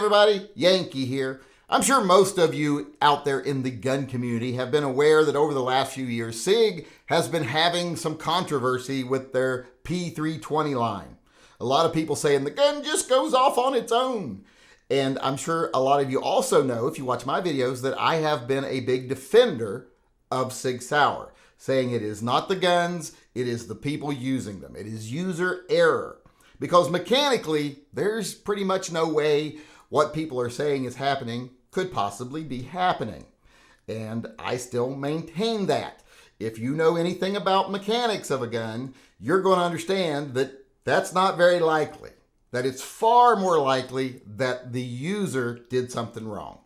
everybody, Yankee here. I'm sure most of you out there in the gun community have been aware that over the last few years, Sig has been having some controversy with their P320 line. A lot of people saying the gun just goes off on its own. And I'm sure a lot of you also know, if you watch my videos, that I have been a big defender of Sig Sauer, saying it is not the guns, it is the people using them. It is user error. Because mechanically, there's pretty much no way what people are saying is happening could possibly be happening. And I still maintain that. If you know anything about mechanics of a gun, you're going to understand that that's not very likely. That it's far more likely that the user did something wrong.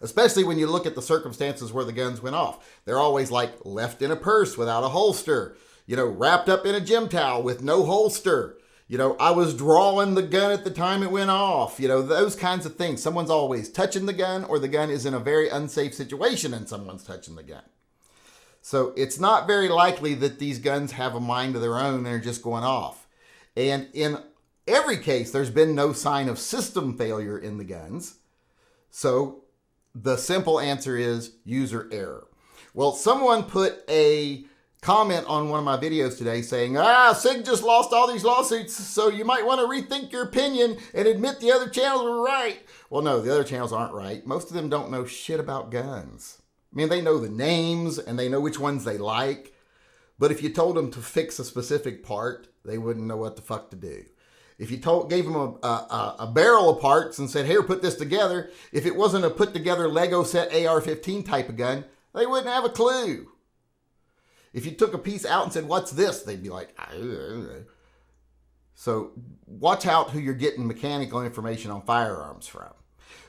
Especially when you look at the circumstances where the guns went off. They're always like left in a purse without a holster. Wrapped up in a gym towel with no holster. I was drawing the gun at the time it went off. Those kinds of things. Someone's always touching the gun, or the gun is in a very unsafe situation and someone's touching the gun. So it's not very likely that these guns have a mind of their own and they're just going off. And in every case, there's been no sign of system failure in the guns. So the simple answer is user error. Well, someone put a comment on one of my videos today saying, Sig just lost all these lawsuits, so you might want to rethink your opinion and admit the other channels were right. Well, no, the other channels aren't right. Most of them don't know shit about guns. I mean, they know the names and they know which ones they like, but if you told them to fix a specific part, they wouldn't know what the fuck to do. If you gave them a barrel of parts and said, here, put this together, if it wasn't a put together Lego set AR-15 type of gun, they wouldn't have a clue. If you took a piece out and said, what's this? They'd be like, I don't know. So watch out who you're getting mechanical information on firearms from.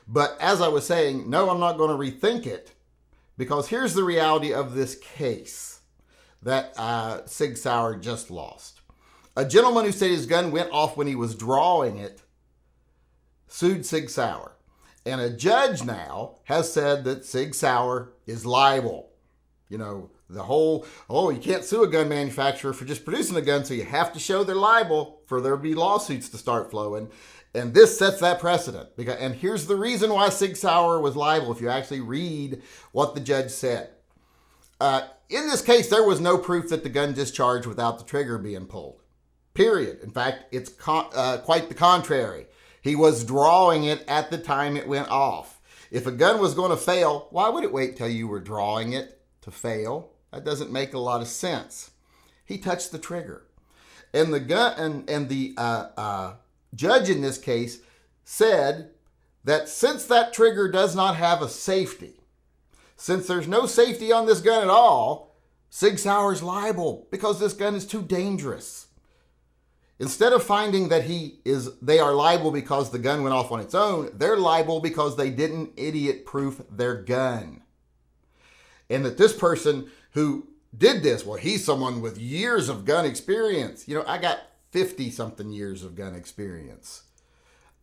But as I was saying, no, I'm not going to rethink it, because here's the reality of this case that Sig Sauer just lost. A gentleman who said his gun went off when he was drawing it sued Sig Sauer. And a judge now has said that Sig Sauer is liable. The whole, you can't sue a gun manufacturer for just producing a gun, so you have to show they're liable for there to be lawsuits to start flowing. And this sets that precedent. And here's the reason why Sig Sauer was liable, if you actually read what the judge said. In this case, there was no proof that the gun discharged without the trigger being pulled. Period. In fact, it's quite the contrary. He was drawing it at the time it went off. If a gun was going to fail, why would it wait till you were drawing it to fail? That doesn't make a lot of sense. He touched the trigger. And the gun and the judge in this case said that since that trigger does not have a safety, since there's no safety on this gun at all, Sig Sauer's liable because this gun is too dangerous. Instead of finding that they are liable because the gun went off on its own, they're liable because they didn't idiot-proof their gun. And that this person who did this, well, he's someone with years of gun experience. I got 50-something years of gun experience.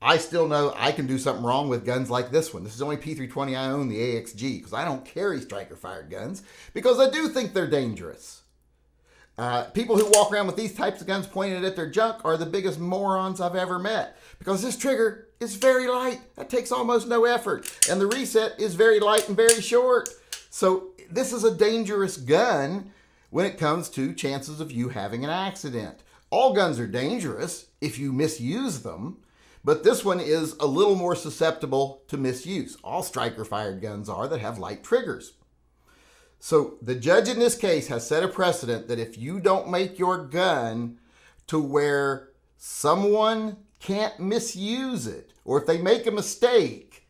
I still know I can do something wrong with guns like this one. This is the only P320 I own, the AXG, because I don't carry striker-fired guns, because I do think they're dangerous. People who walk around with these types of guns pointed at their junk are the biggest morons I've ever met, because this trigger is very light. That takes almost no effort. And the reset is very light and very short. So this is a dangerous gun when it comes to chances of you having an accident. All guns are dangerous if you misuse them, but this one is a little more susceptible to misuse. All striker-fired guns are that have light triggers. So the judge in this case has set a precedent that if you don't make your gun to where someone can't misuse it, or if they make a mistake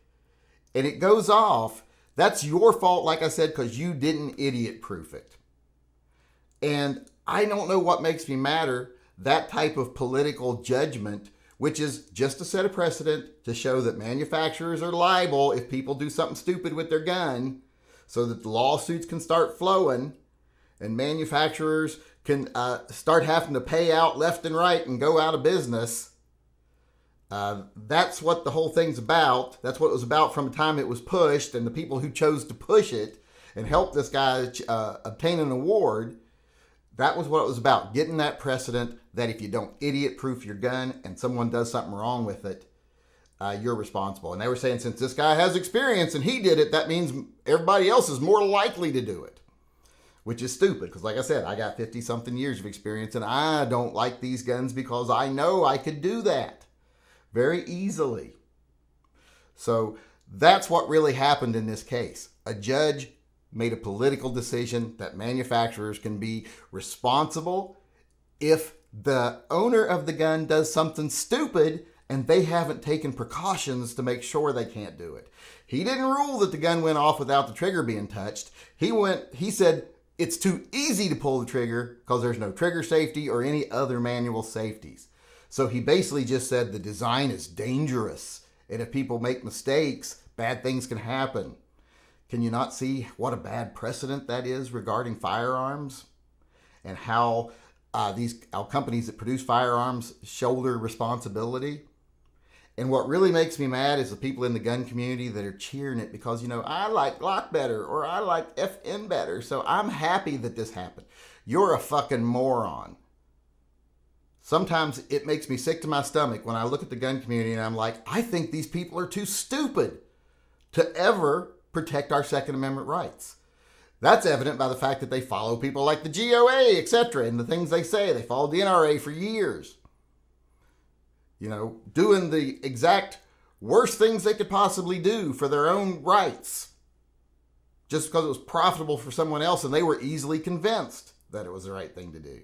and it goes off, that's your fault, like I said, because you didn't idiot-proof it. And I don't know what makes me madder, that type of political judgment, which is just to set a precedent to show that manufacturers are liable if people do something stupid with their gun, so that the lawsuits can start flowing and manufacturers can start having to pay out left and right and go out of business. That's what the whole thing's about. That's what it was about from the time it was pushed, and the people who chose to push it and help this guy obtain an award. That was what it was about, getting that precedent that if you don't idiot-proof your gun and someone does something wrong with it, you're responsible. And they were saying, since this guy has experience and he did it, that means everybody else is more likely to do it. Which is stupid, because like I said, I got 50-something years of experience, and I don't like these guns because I know I could do that very easily. So that's what really happened in this case. A judge made a political decision that manufacturers can be responsible if the owner of the gun does something stupid and they haven't taken precautions to make sure they can't do it. He didn't rule that the gun went off without the trigger being touched. He said it's too easy to pull the trigger because there's no trigger safety or any other manual safeties. So he basically just said the design is dangerous, and if people make mistakes, bad things can happen. Can you not see what a bad precedent that is regarding firearms, and how these companies that produce firearms shoulder responsibility? And what really makes me mad is the people in the gun community that are cheering it because, I like Glock better or I like FN better, so I'm happy that this happened. You're a fucking moron. Sometimes it makes me sick to my stomach when I look at the gun community and I'm like, I think these people are too stupid to ever protect our Second Amendment rights. That's evident by the fact that they follow people like the GOA, etc., and the things they say. They followed the NRA for years. Doing the exact worst things they could possibly do for their own rights. Just because it was profitable for someone else and they were easily convinced that it was the right thing to do.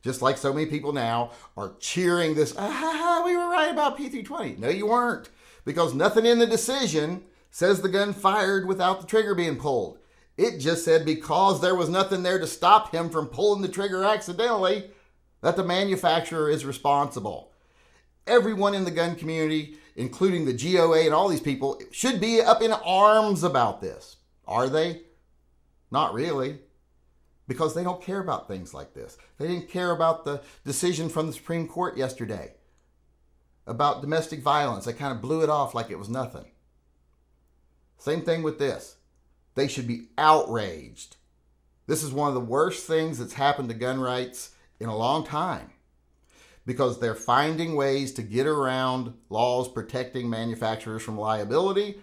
Just like so many people now are cheering this, we were right about P320. No, you weren't. Because nothing in the decision says the gun fired without the trigger being pulled. It just said because there was nothing there to stop him from pulling the trigger accidentally, that the manufacturer is responsible. Everyone in the gun community, including the GOA and all these people, should be up in arms about this. Are they? Not really. Because they don't care about things like this. They didn't care about the decision from the Supreme Court yesterday about domestic violence. They kind of blew it off like it was nothing. Same thing with this. They should be outraged. This is one of the worst things that's happened to gun rights in a long time, because they're finding ways to get around laws protecting manufacturers from liability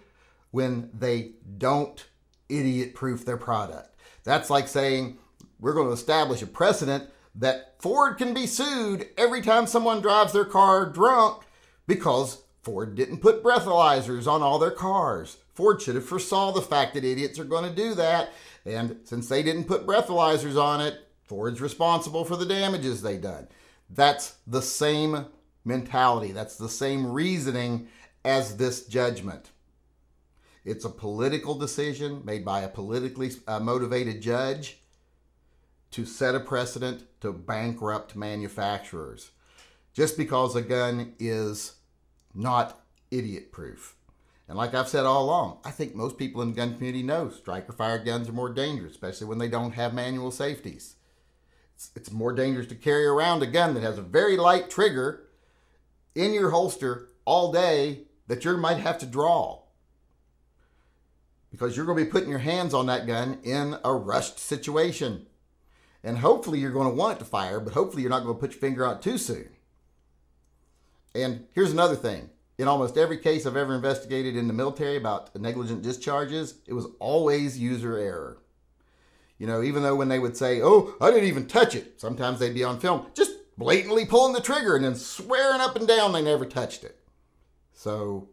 when they don't idiot-proof their product. That's like saying we're going to establish a precedent that Ford can be sued every time someone drives their car drunk because Ford didn't put breathalyzers on all their cars. Ford should have foresaw the fact that idiots are going to do that, and since they didn't put breathalyzers on it, Ford's responsible for the damages they done. That's the same mentality. That's the same reasoning as this judgment. It's a political decision made by a politically motivated judge to set a precedent to bankrupt manufacturers just because a gun is not idiot-proof. And like I've said all along, I think most people in the gun community know striker-fired guns are more dangerous, especially when they don't have manual safeties. It's more dangerous to carry around a gun that has a very light trigger in your holster all day that you might have to draw, because you're going to be putting your hands on that gun in a rushed situation. And hopefully you're going to want it to fire, but hopefully you're not going to put your finger on it too soon. And here's another thing. In almost every case I've ever investigated in the military about negligent discharges, it was always user error. Even though when they would say, oh, I didn't even touch it, sometimes they'd be on film just blatantly pulling the trigger and then swearing up and down they never touched it. So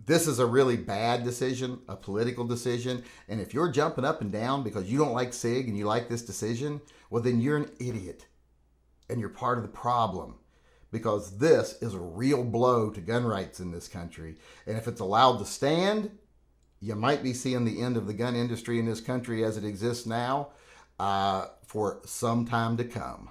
this is a really bad decision, a political decision. And if you're jumping up and down because you don't like SIG and you like this decision, well, then you're an idiot and you're part of the problem, because this is a real blow to gun rights in this country. And if it's allowed to stand, you might be seeing the end of the gun industry in this country as it exists now for some time to come.